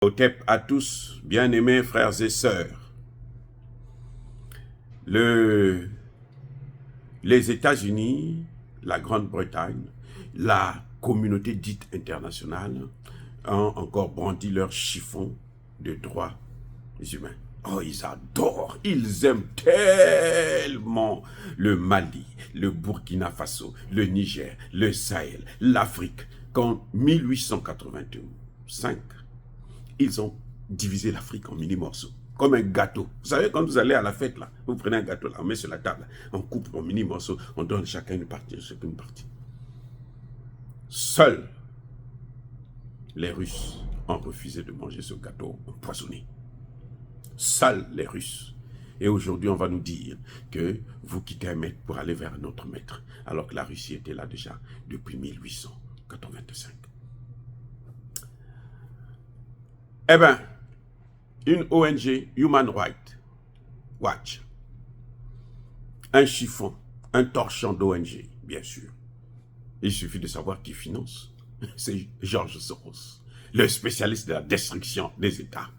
Hotep à tous, bien-aimés frères et sœurs. Les États-Unis, la Grande-Bretagne, la communauté dite internationale ont encore brandi leur chiffon de droits humains. Oh, ils adorent, ils aiment tellement le Mali, le Burkina Faso, le Niger, le Sahel, l'Afrique, qu'en 1885, ils ont divisé l'Afrique en mini-morceaux, comme un gâteau. Vous savez, quand vous allez à la fête, là, vous prenez un gâteau, là, on met sur la table, on coupe en mini-morceaux, on donne chacun une partie, chacun une partie. Seuls les Russes ont refusé de manger ce gâteau empoisonné. Seuls les Russes. Et aujourd'hui, on va nous dire que vous quittez un maître pour aller vers un autre maître, alors que la Russie était là déjà depuis 1885. Eh bien, une ONG, Human Rights Watch, un chiffon, un torchon d'ONG, bien sûr. Il suffit de savoir qui finance. C'est George Soros, le spécialiste de la destruction des États.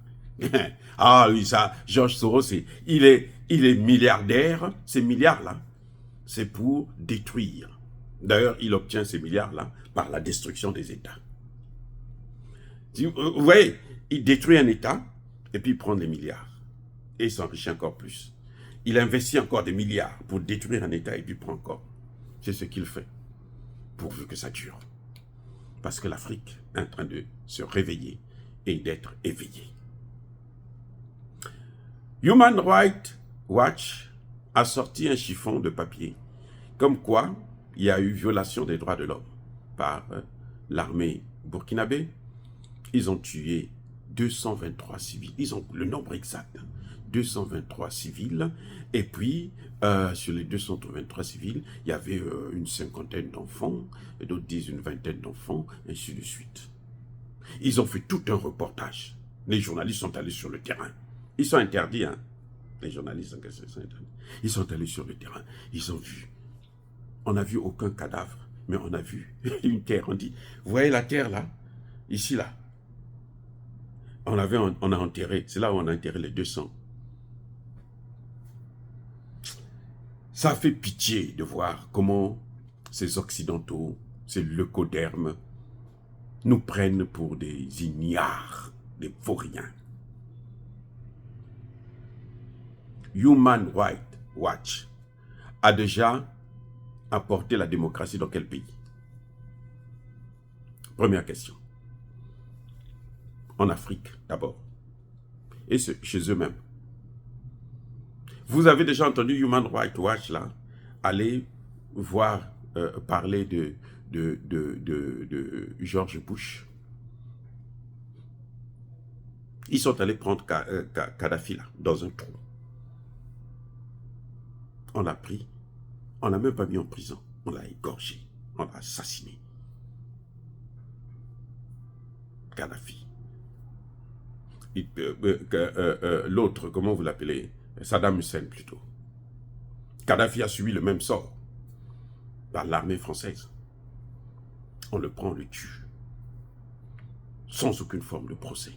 Ah oui, ça, George Soros, il est milliardaire. Ces milliards-là, c'est pour détruire. D'ailleurs, il obtient ces milliards-là par la destruction des États. Vous voyez, il détruit un État et puis il prend les milliards. Et il s'enrichit encore plus. Il investit encore des milliards pour détruire un État et puis prend encore. C'est ce qu'il fait, pourvu que ça dure. Parce que l'Afrique est en train de se réveiller et d'être éveillée. Human Rights Watch a sorti un chiffon de papier, comme quoi il y a eu violation des droits de l'homme par l'armée burkinabé. Ils ont tué 223 civils. Ils ont le nombre exact. 223 civils. Et puis, sur les 223 civils, il y avait une cinquantaine d'enfants, et d'autres disent une vingtaine d'enfants, ainsi de suite. Ils ont fait tout un reportage. Les journalistes sont allés sur le terrain. Ils sont interdits, hein. Les journalistes sont interdits. Ils sont allés sur le terrain. Ils ont vu. On n'a vu aucun cadavre, mais on a vu une terre. On dit, vous voyez la terre là? Ici là. On a enterré, c'est là où on a enterré les 200. Ça fait pitié de voir comment ces Occidentaux, ces leucodermes, nous prennent pour des ignares, des vauriens. Human Rights Watch a déjà apporté la démocratie dans quel pays? Première question. En Afrique, d'abord. Et chez eux-mêmes. Vous avez déjà entendu Human Rights Watch, là, aller voir, parler de George Bush. Ils sont allés prendre Kadhafi, là, dans un trou. On l'a pris, on l'a même pas mis en prison, on l'a égorgé, on l'a assassiné. Kadhafi. L'autre, comment vous l'appelez? Saddam Hussein plutôt. Kadhafi a subi le même sort par l'armée française. On le prend, on le tue, sans aucune forme de procès.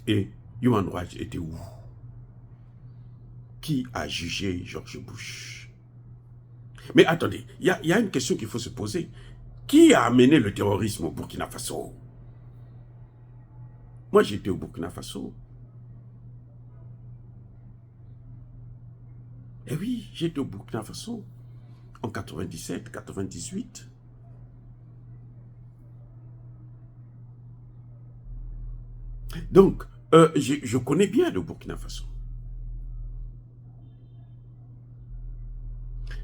Et Human Rights était où? Qui a jugé George Bush? Mais attendez, il y a une question qu'il faut se poser. Qui a amené le terrorisme au Burkina Faso? Moi, j'étais au Burkina Faso. Eh oui, j'étais au Burkina Faso en 97, 98. Donc, je connais bien le Burkina Faso.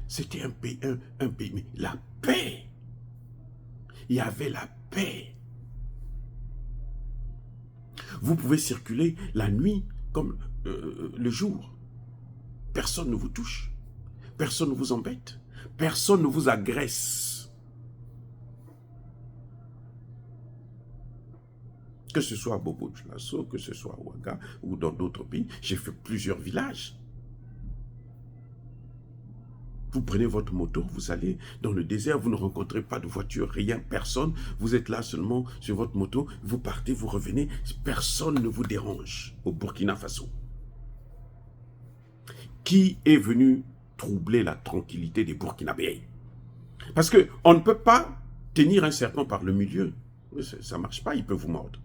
C'était un pays, mais la paix. Il y avait la paix. Vous pouvez circuler la nuit comme le jour. Personne ne vous touche. Personne ne vous embête. Personne ne vous agresse. Que ce soit à Bobo-Dioulasso, que ce soit à Ouaga ou dans d'autres pays, j'ai fait plusieurs villages. Vous prenez votre moto, vous allez dans le désert, vous ne rencontrez pas de voiture, rien, personne. Vous êtes là seulement sur votre moto, vous partez, vous revenez, personne ne vous dérange au Burkina Faso. Qui est venu troubler la tranquillité des Burkinabés? Parce qu'on ne peut pas tenir un serpent par le milieu. Ça ne marche pas, il peut vous mordre.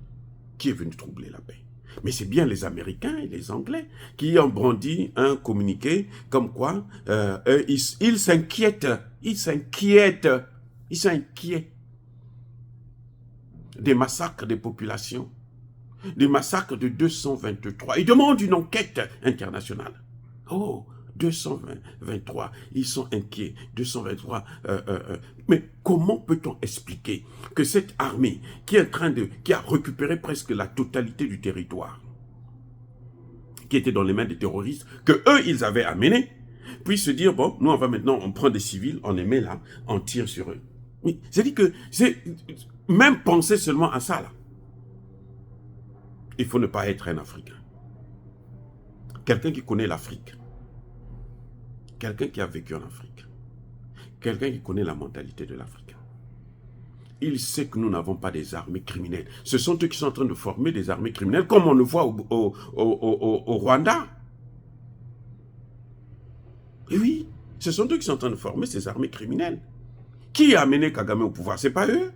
Qui est venu troubler la paix? Mais c'est bien les Américains et les Anglais qui ont brandi un communiqué comme quoi ils s'inquiètent des massacres des populations, des massacres de 223. Ils demandent une enquête internationale. Oh, 223, ils sont inquiets, 223. Mais comment peut-on expliquer que cette armée qui a récupéré presque la totalité du territoire, qui était dans les mains des terroristes, que eux ils avaient amené, puisse se dire, bon, nous on prend des civils, on les met là, on tire sur eux. Oui, c'est-à-dire que même penser seulement à ça là. Il faut ne pas être un Africain. Quelqu'un qui connaît l'Afrique. Quelqu'un qui a vécu en Afrique. Quelqu'un qui connaît la mentalité de l'Africain. Il sait que nous n'avons pas des armées criminelles. Ce sont eux qui sont en train de former des armées criminelles, comme on le voit au Rwanda. Et oui, ce sont eux qui sont en train de former ces armées criminelles. Qui a amené Kagame au pouvoir? Ce n'est pas eux.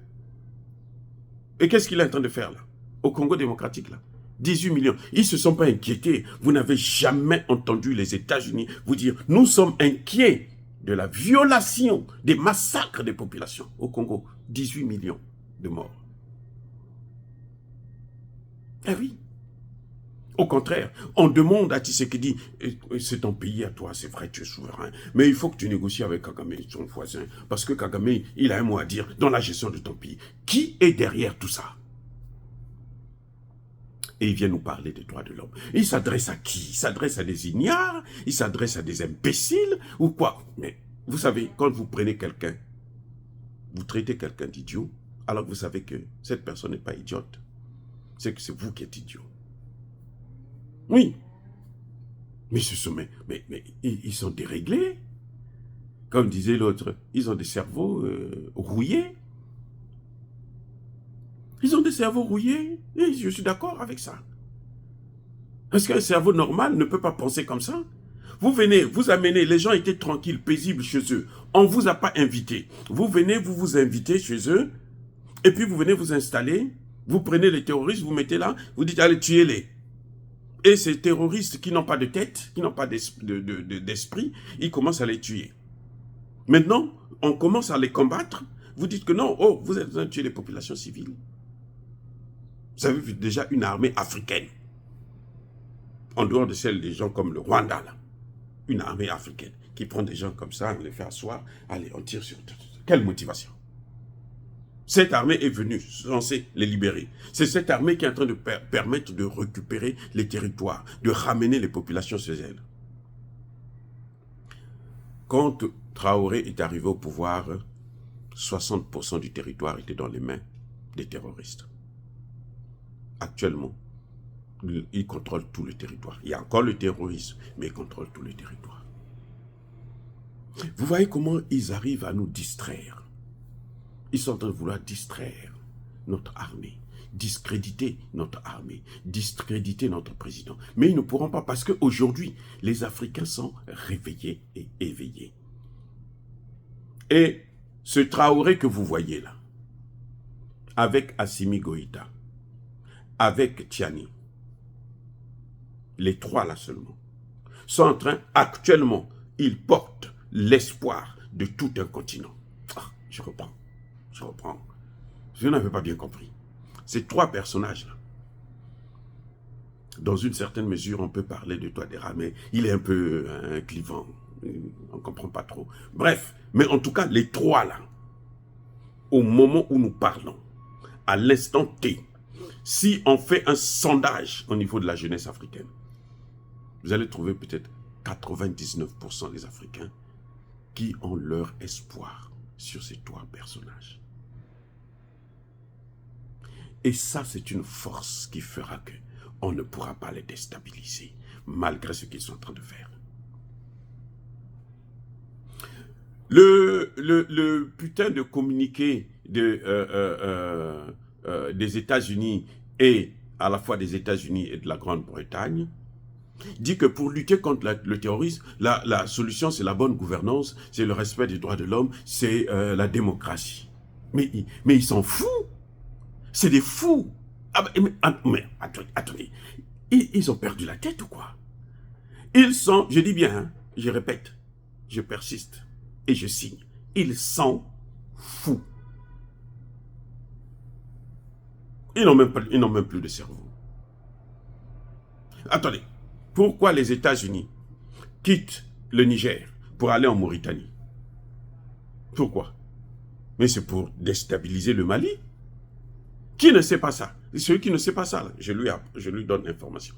Et qu'est-ce qu'il est en train de faire là? Au Congo démocratique là? 18 millions. Ils ne se sont pas inquiétés. Vous n'avez jamais entendu les États-Unis vous dire « Nous sommes inquiets de la violation, des massacres des populations au Congo. » 18 millions de morts. Eh oui. Au contraire, on demande à Tshisekedi « C'est ton pays à toi, c'est vrai, tu es souverain. Mais il faut que tu négocies avec Kagame, ton voisin. Parce que Kagame, il a un mot à dire dans la gestion de ton pays. » Qui est derrière tout ça? Et il vient nous parler des droits de l'homme. Il s'adresse à qui? Il s'adresse à des ignares? Il s'adresse à des imbéciles? Ou quoi? Mais vous savez, quand vous prenez quelqu'un, vous traitez quelqu'un d'idiot, alors que vous savez que cette personne n'est pas idiote. C'est que c'est vous qui êtes idiot. Oui. Mais ils sont déréglés. Comme disait l'autre, ils ont des cerveaux rouillés. Ils ont des cerveaux rouillés, et je suis d'accord avec ça. Est-ce qu'un cerveau normal ne peut pas penser comme ça? Vous venez, vous amenez, les gens étaient tranquilles, paisibles chez eux. On ne vous a pas invité. Vous venez, vous vous invitez chez eux, et puis vous venez vous installer, vous prenez les terroristes, vous mettez là, vous dites allez tuez-les. Et ces terroristes qui n'ont pas de tête, qui n'ont pas d'esprit, ils commencent à les tuer. Maintenant, on commence à les combattre, vous dites que non, oh, vous êtes en train de tuer les populations civiles. Vous avez vu déjà une armée africaine, en dehors de celle des gens comme le Rwanda, là. Une armée africaine qui prend des gens comme ça, on les fait asseoir, allez, on tire sur... Quelle motivation? Cette armée est venue, censée les libérer. C'est cette armée qui est en train de permettre de récupérer les territoires, de ramener les populations chez elles. Quand Traoré est arrivé au pouvoir, 60% du territoire était dans les mains des terroristes. Actuellement, ils contrôlent tout le territoire. Il y a encore le terrorisme, mais ils contrôlent tout le territoire. Vous voyez comment ils arrivent à nous distraire. Ils sont en train de vouloir distraire notre armée, discréditer notre armée, discréditer notre président. Mais ils ne pourront pas parce qu'aujourd'hui, les Africains sont réveillés et éveillés. Et ce Traoré que vous voyez là, avec Assimi Goïta, avec Tiani, les trois là seulement, sont en train, actuellement, ils portent l'espoir de tout un continent. Ah, je reprends. Je n'avais pas bien compris. Ces trois personnages-là, dans une certaine mesure, on peut parler de Touadéra, mais il est un peu clivant. On ne comprend pas trop. Bref, mais en tout cas, les trois là, au moment où nous parlons, à l'instant T, si on fait un sondage au niveau de la jeunesse africaine, vous allez trouver peut-être 99% des Africains qui ont leur espoir sur ces trois personnages. Et ça, c'est une force qui fera que on ne pourra pas les déstabiliser, malgré ce qu'ils sont en train de faire. Le putain de communiqué des États-Unis et à la fois des États-Unis et de la Grande-Bretagne dit que pour lutter contre le terrorisme, la solution c'est la bonne gouvernance, c'est le respect des droits de l'homme, c'est la démocratie. Mais ils s'en foutent. C'est des fous. Ah, mais attendez, ils ont perdu la tête ou quoi? Ils sont, je dis bien, hein, je répète, je persiste et je signe, ils s'en foutent. Ils n'ont même plus de cerveau. Attendez, pourquoi les États-Unis quittent le Niger pour aller en Mauritanie? Pourquoi? Mais c'est pour déstabiliser le Mali. Qui ne sait pas ça? Celui qui ne sait pas ça, là, je lui donne l'information.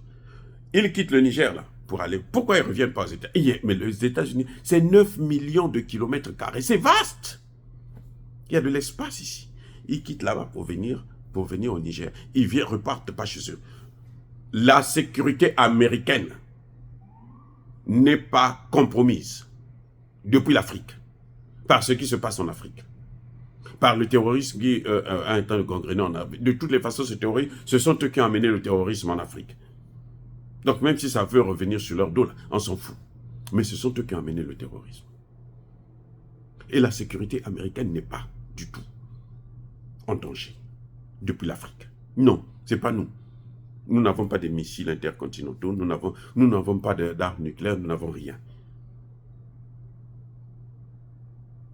Ils quittent le Niger là pour aller. Pourquoi ils ne reviennent pas aux États-Unis? Mais les États-Unis, c'est 9 millions de kilomètres carrés. C'est vaste. Il y a de l'espace ici. Ils quittent là-bas pour venir au Niger. Ils repartent pas chez eux. La sécurité américaine n'est pas compromise depuis l'Afrique, par ce qui se passe en Afrique, par le terrorisme qui a un temps gangréné en Afrique. De toutes les façons, ce sont eux qui ont amené le terrorisme en Afrique. Donc même si ça veut revenir sur leur dos, là, on s'en fout. Mais ce sont eux qui ont amené le terrorisme. Et la sécurité américaine n'est pas du tout en danger depuis l'Afrique. Non, c'est pas nous. Nous n'avons pas de missiles intercontinentaux, nous n'avons pas d'armes nucléaires, nous n'avons rien.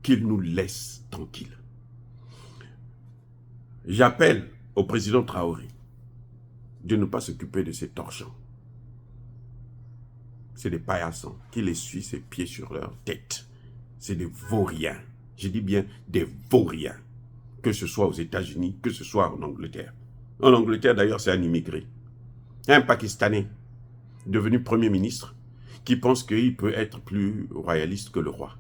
Qu'ils nous laissent tranquilles. J'appelle au président Traoré de ne pas s'occuper de ces torchons. C'est des paillassons qui les suivent ses pieds sur leur tête. C'est des vauriens. Je dis bien des vauriens. Que ce soit aux États-Unis, que ce soit en Angleterre. En Angleterre, d'ailleurs, c'est un immigré. Un Pakistanais devenu Premier ministre qui pense qu'il peut être plus royaliste que le roi.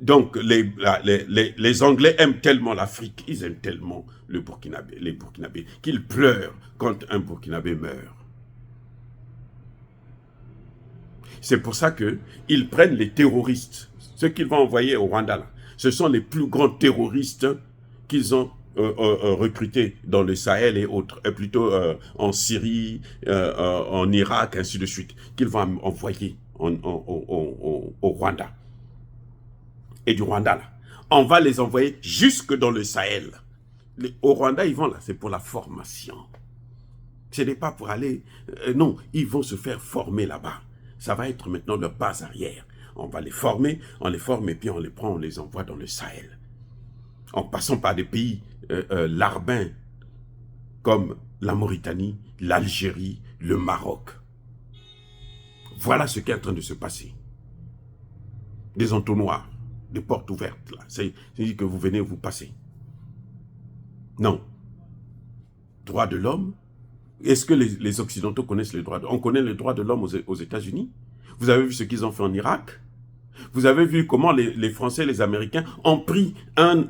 Donc, les Anglais aiment tellement l'Afrique, ils aiment tellement les Burkinabés, qu'ils pleurent quand un Burkinabé meurt. C'est pour ça qu'ils prennent les terroristes, ceux qu'ils vont envoyer au Rwanda. Là. Ce sont les plus grands terroristes qu'ils ont recrutés dans le Sahel et autres, plutôt en Syrie, en Irak, ainsi de suite, qu'ils vont envoyer au Rwanda. Et du Rwanda, là, on va les envoyer jusque dans le Sahel. Au Rwanda, ils vont là, c'est pour la formation. Ce n'est pas pour aller... non, ils vont se faire former là-bas. Ça va être maintenant leur base arrière. On va les former, on les forme et puis on les prend, on les envoie dans le Sahel. En passant par des pays larbins comme la Mauritanie, l'Algérie, le Maroc. Voilà ce qui est en train de se passer. Des entonnoirs, des portes ouvertes. C'est que vous venez, vous passez. Non. Droits de l'homme. Est-ce que les Occidentaux connaissent les droits de l'homme? On connaît les droits de l'homme aux États-Unis. Vous avez vu ce qu'ils ont fait en Irak. Vous avez vu comment les Français et les Américains ont pris un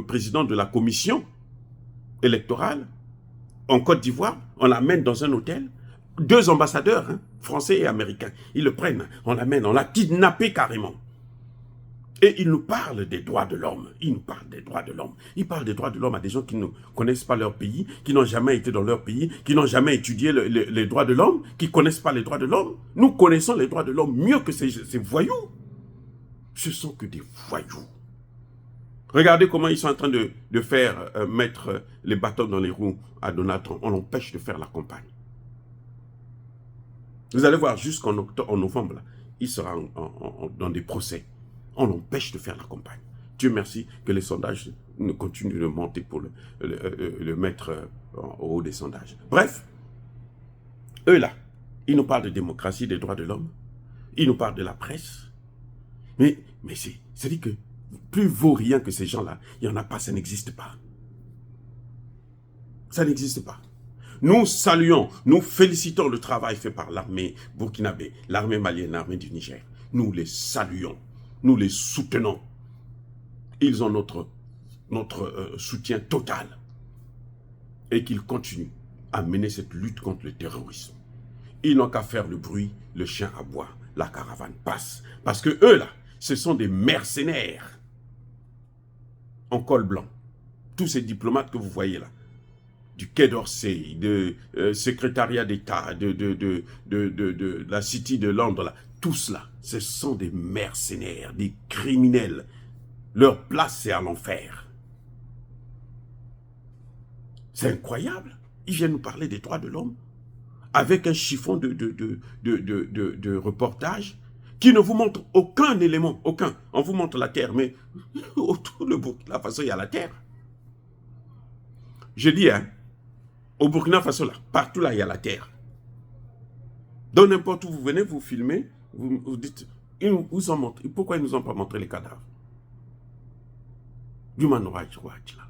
président de la commission électorale en Côte d'Ivoire. On l'amène dans un hôtel. 2 ambassadeurs, hein, français et américains. Ils le prennent, on l'amène, on l'a kidnappé carrément. Et ils nous parlent des droits de l'homme. Ils nous parlent des droits de l'homme. Ils parlent des droits de l'homme à des gens qui ne connaissent pas leur pays, qui n'ont jamais été dans leur pays, qui n'ont jamais étudié les droits de l'homme, qui ne connaissent pas les droits de l'homme. Nous connaissons les droits de l'homme mieux que ces voyous. Ce sont que des voyous. Regardez comment ils sont en train de faire mettre les bâtons dans les roues à Donald Trump. On l'empêche de faire la campagne. Vous allez voir, jusqu'en novembre, là, il sera dans des procès. On l'empêche de faire la campagne. Dieu merci que les sondages ne continuent de monter pour le mettre au haut des sondages. Bref, eux là, ils nous parlent de démocratie, des droits de l'homme. Ils nous parlent de la presse. Mais c'est-à-dire que plus vaurien que ces gens-là, il n'y en a pas, ça n'existe pas. Ça n'existe pas. Nous saluons, nous félicitons le travail fait par l'armée burkinabé, l'armée malienne, l'armée du Niger. Nous les saluons, nous les soutenons. Ils ont notre soutien total. Et qu'ils continuent à mener cette lutte contre le terrorisme. Ils n'ont qu'à faire le bruit, le chien aboie. la caravane passe. Parce que eux, là, ce sont des mercenaires en col blanc. Tous ces diplomates que vous voyez là, du Quai d'Orsay, de secrétariat d'État, de la City de Londres, là, tous là, ce sont des mercenaires, des criminels. Leur place, c'est à l'enfer. C'est incroyable. Ils viennent nous parler des droits de l'homme avec un chiffon de reportage qui ne vous montre aucun élément, aucun. On vous montre la terre, mais autour de Burkina Faso, il y a la terre. Je dis, hein, au Burkina Faso, là, partout là, il y a la terre. Donc n'importe où vous venez, vous filmez, vous dites, pourquoi ils ne nous ont pas montré les cadavres? Human Rights Watch, là.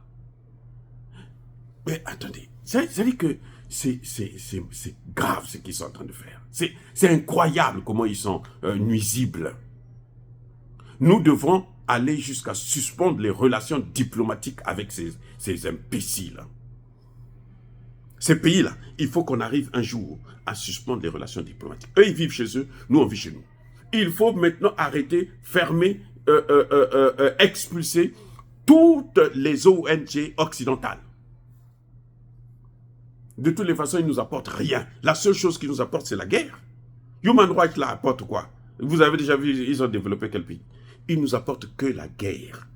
Mais attendez, c'est-à-dire que c'est grave ce qu'ils sont en train de faire. C'est incroyable comment ils sont nuisibles. Nous devons aller jusqu'à suspendre les relations diplomatiques avec ces imbéciles. Ces pays-là, il faut qu'on arrive un jour à suspendre les relations diplomatiques. Eux, ils vivent chez eux, nous, on vit chez nous. Il faut maintenant arrêter, fermer, expulser toutes les ONG occidentales. De toutes les façons, ils ne nous apportent rien. La seule chose qu'ils nous apportent, c'est la guerre. Human Rights, là, apporte quoi? Vous avez déjà vu, ils ont développé quel pays? Ils nous apportent que la guerre,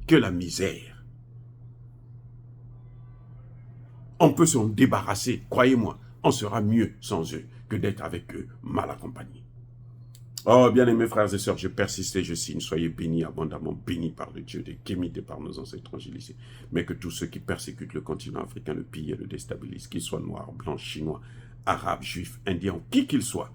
que la misère. On peut s'en débarrasser, croyez-moi. On sera mieux sans eux que d'être avec eux mal accompagnés. Oh, bien-aimés frères et sœurs, je persiste et je signe. Soyez bénis, abondamment bénis par le Dieu des Kémites et par nos ancêtres angélisés. Mais que tous ceux qui persécutent le continent africain le pillent et le déstabilisent, qu'ils soient noirs, blancs, chinois, arabes, juifs, indiens, qui qu'ils soient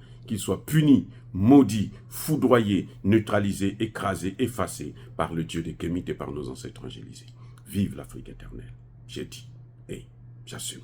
punis, maudits, foudroyés, neutralisés, écrasés, effacés par le Dieu des Kémites et par nos ancêtres angélisés. Vive l'Afrique éternelle. J'ai dit et j'assume.